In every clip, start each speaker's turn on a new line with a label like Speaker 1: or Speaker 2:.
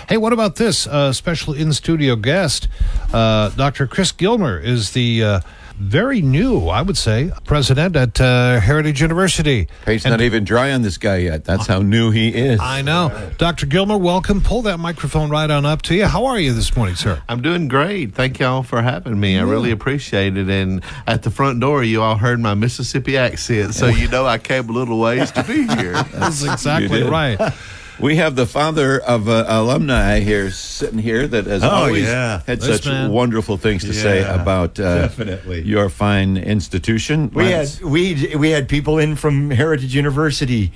Speaker 1: Hey, what about this special in-studio guest? Dr. Chris Gilmer is the very new, I would say, president at Heritage University.
Speaker 2: Paint's not even dry on this guy yet. That's how new he is.
Speaker 1: I know. Dr. Gilmer, welcome. Pull that microphone right on up to you. How are you this morning, sir?
Speaker 3: I'm doing great. Thank y'all for having me. I really appreciate it. And at the front door, you all heard my Mississippi accent, so you know I came a little ways to be here.
Speaker 1: That's exactly right.
Speaker 2: We have the father of alumni here, sitting here, that has always had such wonderful things to say about
Speaker 4: definitely
Speaker 2: your fine institution.
Speaker 4: We had people in from Heritage University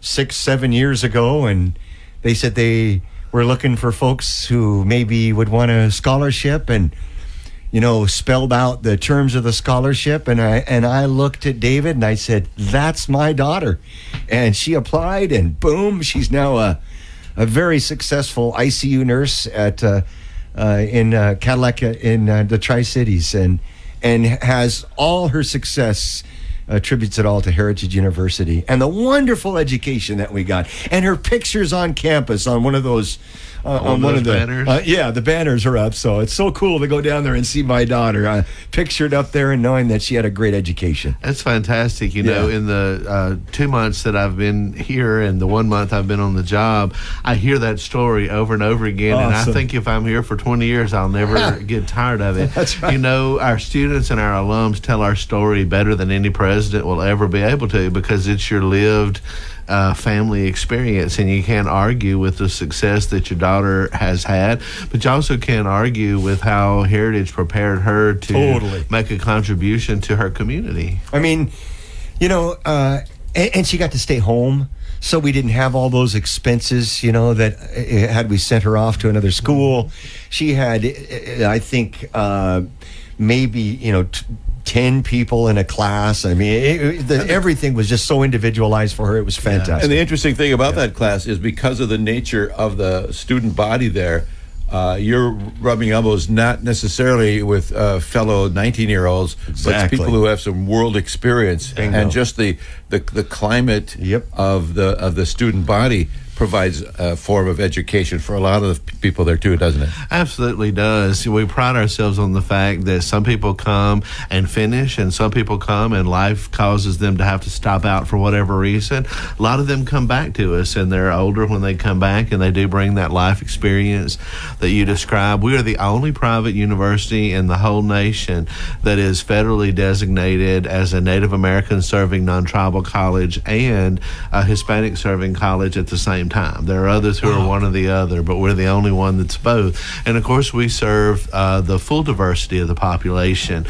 Speaker 4: 6-7 years ago, and they said they were looking for folks who maybe would want a scholarship, and spelled out the terms of the scholarship, and I looked at David and I said, "That's my daughter," and she applied, and boom, she's now a very successful ICU nurse at in Cadillac in the Tri-Cities, and has all her success attributes it all to Heritage University and the wonderful education that we got, and her pictures on campus on one of those. On one of the
Speaker 3: banners?
Speaker 4: The banners are up, so it's so cool to go down there and see my daughter pictured up there and knowing that she had a great education.
Speaker 3: That's fantastic. In the 2 months that I've been here and the 1 month I've been on the job, I hear that story over and over again.
Speaker 4: Awesome.
Speaker 3: And I think if I'm here for 20 years, I'll never get tired of it.
Speaker 4: That's right.
Speaker 3: Our students and our alums tell our story better than any president will ever be able to, because it's your lived family experience, and you can't argue with the success that your daughter has had, but you also can't argue with how Heritage prepared her to make a contribution to her community.
Speaker 4: I mean, and she got to stay home, so we didn't have all those expenses, that had we sent her off to another school. She had, I think, maybe, 10 people in a class. I mean, everything was just so individualized for her. It was fantastic.
Speaker 2: And the interesting thing about that class is, because of the nature of the student body there, you're rubbing elbows not necessarily with fellow 19-year-olds, but people who have some world experience.
Speaker 4: Bingo.
Speaker 2: And just the climate of the student body provides a form of education for a lot of the people there too, doesn't it?
Speaker 3: Absolutely does. We pride ourselves on the fact that some people come and finish, and some people come and life causes them to have to stop out for whatever reason. A lot of them come back to us, and they're older when they come back, and they do bring that life experience that you described. We are the only private university in the whole nation that is federally designated as a Native American serving non-tribal college and a Hispanic serving college at the same time. There are others who are one or the other, but we're the only one that's both. And of course, we serve the full diversity of the population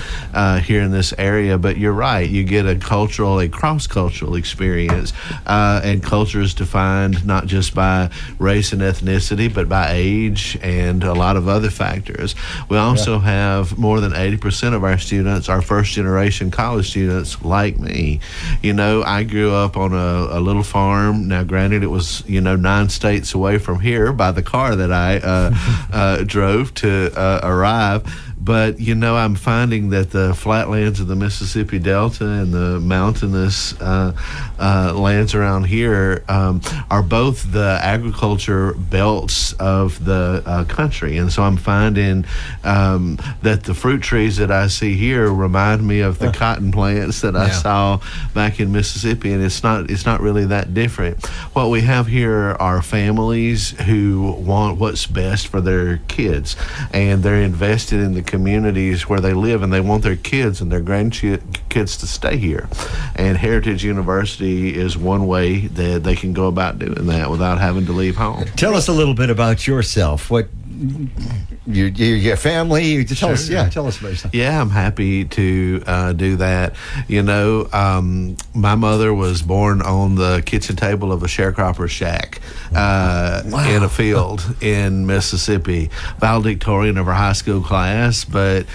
Speaker 3: here in this area. But you're right, you get a cross-cultural experience, and culture is defined not just by race and ethnicity, but by age and a lot of other factors. We also have more than 80% of our students are first-generation college students like me. I grew up on a little farm. Now, granted, it was 9 states away from here by the car that I drove to arrive. But, I'm finding that the flatlands of the Mississippi Delta and the mountainous lands around here are both the agriculture belts of the country. And so I'm finding that the fruit trees that I see here remind me of the cotton plants that I saw back in Mississippi, and it's not really that different. What we have here are families who want what's best for their kids, and they're invested in the communities where they live, and they want their kids and their grandkids to stay here. And Heritage University is one way that they can go about doing that without having to leave home.
Speaker 4: Tell us a little bit about yourself. What your family? Tell us about yourself.
Speaker 3: Yeah, I'm happy to do that. My mother was born on the kitchen table of a sharecropper shack in a field in Mississippi, valedictorian of her high school class. But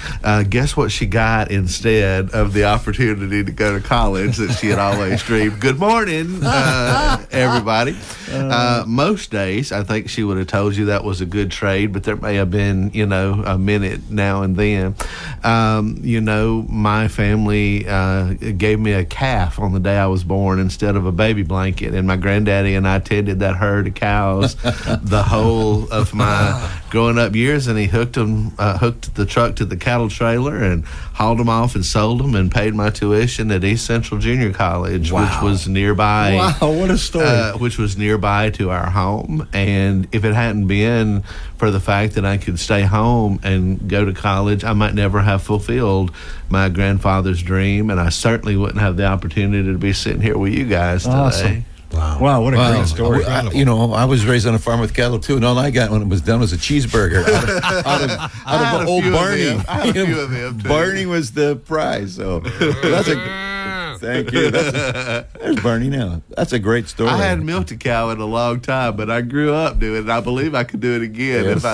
Speaker 3: guess what she got instead of the opportunity to go to college that she had always dreamed? Good morning, everybody. Most days, I think she would have told you that was a good trade, but there may have been than, a minute now and then. My family gave me a calf on the day I was born instead of a baby blanket, and my granddaddy and I tended that herd of cows the whole of my growing up years, and he hooked the truck to the cattle trailer and hauled them off and sold them and paid my tuition at East Central Junior College, which was nearby.
Speaker 4: Wow, what a story.
Speaker 3: Which was nearby to our home. And if it hadn't been for the fact that I could stay home and go to college, I might never have fulfilled my grandfather's dream, and I certainly wouldn't have the opportunity to be sitting here with you guys today.
Speaker 4: Awesome. Wow, what a great story.
Speaker 2: I was raised on a farm with cattle too, and all I got when it was done was a cheeseburger out of old Barney.
Speaker 3: I had a few of them too.
Speaker 2: Barney was the prize. So thank you. There's Barney now. That's a great story.
Speaker 3: I hadn't milked a cow in a long time, but I grew up doing it, and I believe I could do it again if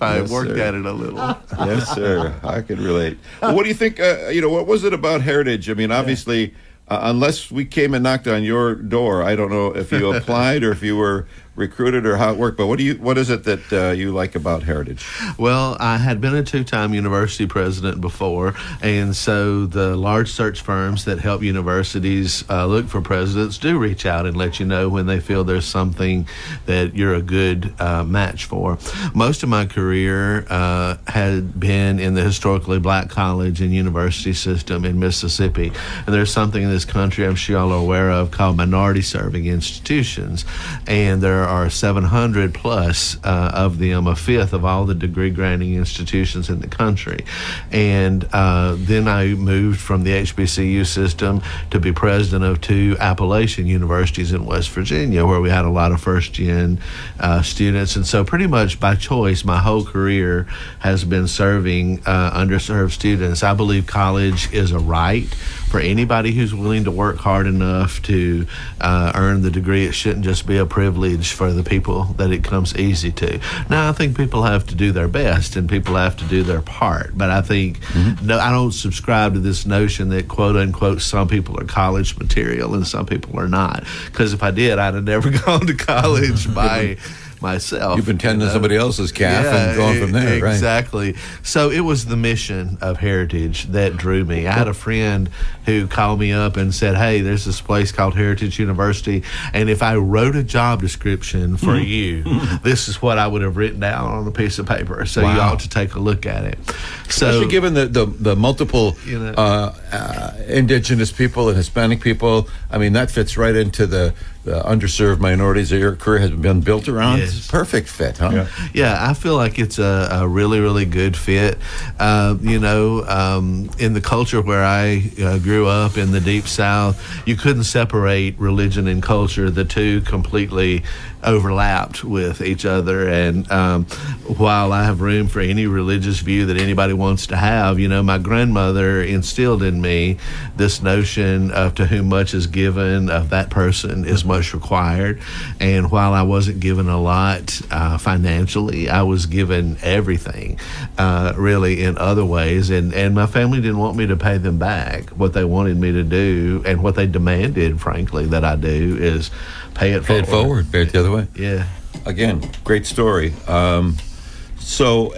Speaker 3: I worked at it a little.
Speaker 2: Yes, sir. I could relate. Well, what do you think? What was it about Heritage? I mean, obviously. Unless we came and knocked on your door, I don't know if you applied or if you were recruited or how it worked. But what is it that you like about Heritage?
Speaker 3: Well, I had been a 2-time university president before, and so the large search firms that help universities look for presidents do reach out and let you know when they feel there's something that you're a good match for. Most of my career had been in the historically black college and university system in Mississippi, and there's something in this country I'm sure y'all are aware of called minority serving institutions, and there are 700 plus of them, a fifth of all the degree granting institutions in the country. And then I moved from the HBCU system to be president of 2 Appalachian universities in West Virginia, where we had a lot of first-gen students. And so pretty much by choice, my whole career has been serving underserved students. I believe college is a right for anybody who's willing to work hard enough to earn the degree. It shouldn't just be a privilege for the people that it comes easy to. Now, I think people have to do their best and people have to do their part, but I think I don't subscribe to this notion that quote unquote some people are college material and some people are not, because if I did, I'd have never gone to college by myself.
Speaker 2: You've been tending somebody else's calf and going from there, right?
Speaker 3: Exactly. So it was the mission of Heritage that drew me. I had a friend who called me up and said, hey, there's this place called Heritage University, and if I wrote a job description for you, this is what I would have written down on a piece of paper. So you ought to take a look at it. So,
Speaker 2: especially given the multiple indigenous people and Hispanic people, I mean, that fits right into the underserved minorities that your career has been built around.
Speaker 3: Yes.
Speaker 2: It's a perfect fit, huh?
Speaker 3: Yeah, I feel like it's a really, really good fit. In the culture where I grew up in the Deep South, you couldn't separate religion and culture. The two completely overlapped with each other, and while I have room for any religious view that anybody wants to have, my grandmother instilled in me this notion of to whom much is given, of that person is much required. And while I wasn't given a lot financially, I was given everything really in other ways, and my family didn't want me to pay them back. What they wanted me to do, and what they demanded, frankly, that I do, is pay it forward.
Speaker 2: Pay it the other way.
Speaker 3: Yeah.
Speaker 2: Again, great story. So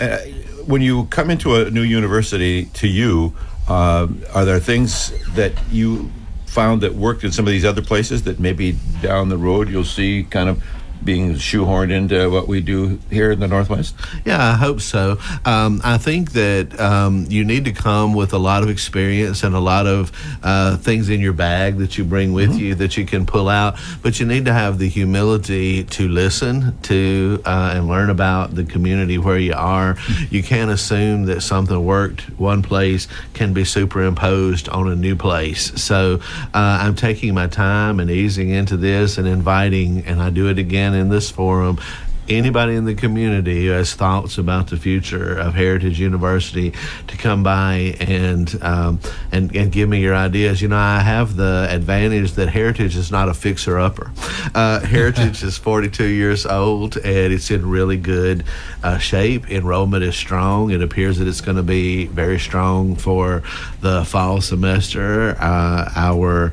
Speaker 2: when you come into a new university, to you, are there things that you found that worked in some of these other places that maybe down the road you'll see kind of being shoehorned into what we do here in the Northwest?
Speaker 3: Yeah, I hope so. I think that you need to come with a lot of experience and a lot of things in your bag that you bring with you that you can pull out, but you need to have the humility to listen to and learn about the community where you are. You can't assume that something worked one place can be superimposed on a new place. So I'm taking my time and easing into this and inviting, and I do it again in this forum, anybody in the community who has thoughts about the future of Heritage University to come by and give me your ideas. I have the advantage that Heritage is not a fixer-upper. Heritage is 42 years old, and it's in really good shape. Enrollment is strong. It appears that it's going to be very strong for the fall semester. Our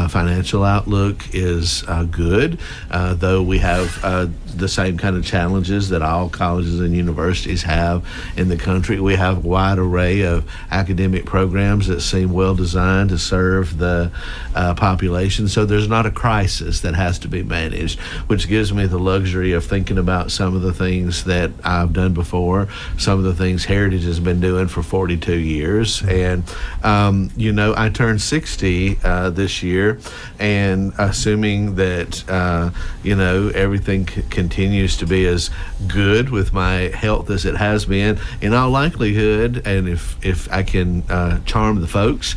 Speaker 3: financial outlook is good, though we have the same kind kind of challenges that all colleges and universities have in the country. We have a wide array of academic programs that seem well designed to serve the population. So there's not a crisis that has to be managed, which gives me the luxury of thinking about some of the things that I've done before, some of the things Heritage has been doing for 42 years. And, I turned 60 this year, and assuming that, everything continues to be as good with my health as it has been, in all likelihood, and if I can charm the folks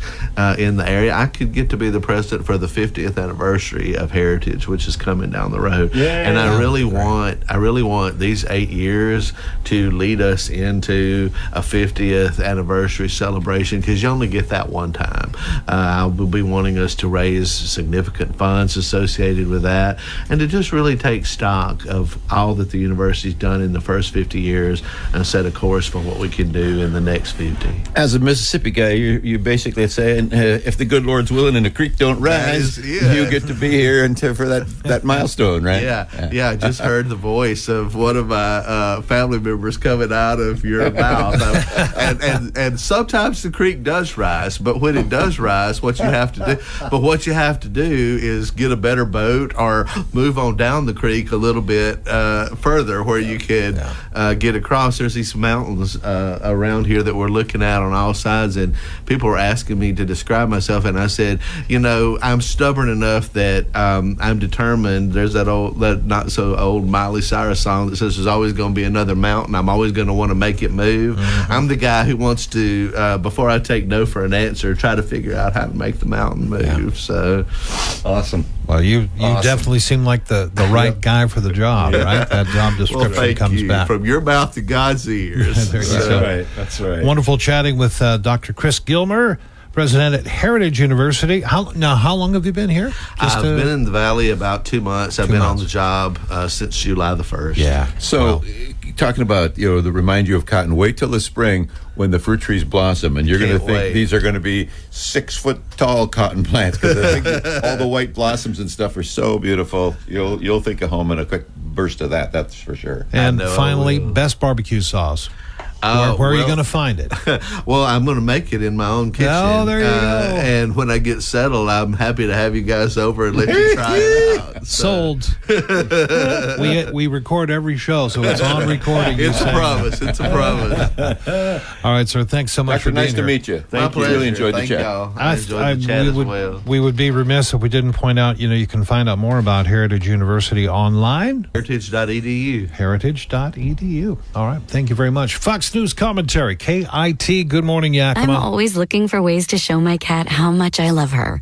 Speaker 3: in the area, I could get to be the president for the 50th anniversary of Heritage, which is coming down the road.
Speaker 4: Yeah.
Speaker 3: And I really want these 8 years to lead us into a 50th anniversary celebration, because you only get that one time. I will be wanting us to raise significant funds associated with that, and to just really take stock of all that the university's done in the first 50 years and set a course for what we can do in the next 50.
Speaker 2: As a Mississippi guy, you basically saying, if the good Lord's willing and the creek don't rise, you get to be here for that milestone, right?
Speaker 3: Yeah. I just heard the voice of one of my family members coming out of your mouth. And sometimes the creek does rise, but when it does rise, what you have to do is get a better boat or move on down the creek a little bit further where you can get across. There's these mountains around here that we're looking at on all sides, and people were asking me to describe myself, and I said, I'm stubborn enough that I'm determined. There's that not so old Miley Cyrus song that says there's always going to be another mountain. I'm always going to want to make it move. Mm-hmm. I'm the guy who wants to, before I take no for an answer, try to figure out how to make the mountain move. Yeah. So
Speaker 4: awesome.
Speaker 1: Well, you definitely seem like the right guy for the job, right? That job description comes back
Speaker 3: from your mouth to God's ears.
Speaker 4: That's right.
Speaker 1: Wonderful chatting with Dr. Chris Gilmer, president at Heritage University. How long have you been here?
Speaker 3: I've been in the Valley about 2 months. I've been on the job since July the 1st.
Speaker 1: Yeah.
Speaker 2: So, talking about, the remind you of cotton, wait till the spring when the fruit trees blossom, and you're going to think these are going to be 6 foot tall cotton plants, because all the white blossoms and stuff are so beautiful. You'll think of home in a quick burst of that. That's for sure.
Speaker 1: And finally, best barbecue sauce. Where are you going to find it?
Speaker 3: Well, I'm going to make it in my own kitchen.
Speaker 1: Oh, there you go.
Speaker 3: And when I get settled, I'm happy to have you guys over and let you try it out.
Speaker 1: Sold. We record every show, so it's on recording.
Speaker 3: It's a promise. It's a promise.
Speaker 1: All right, sir. Thanks so much for being
Speaker 2: nice
Speaker 1: here.
Speaker 2: to meet you.
Speaker 3: My pleasure.
Speaker 2: Really enjoyed
Speaker 3: Thank
Speaker 2: the chat.
Speaker 3: y'all. I enjoyed the chat as well.
Speaker 1: We would be remiss if we didn't point out, you can find out more about Heritage University online.
Speaker 3: Heritage.edu.
Speaker 1: Heritage.edu. All right. Thank you very much. Fox News commentary. KIT. Good morning, Yakima.
Speaker 5: I'm always looking for ways to show my cat how much I love her.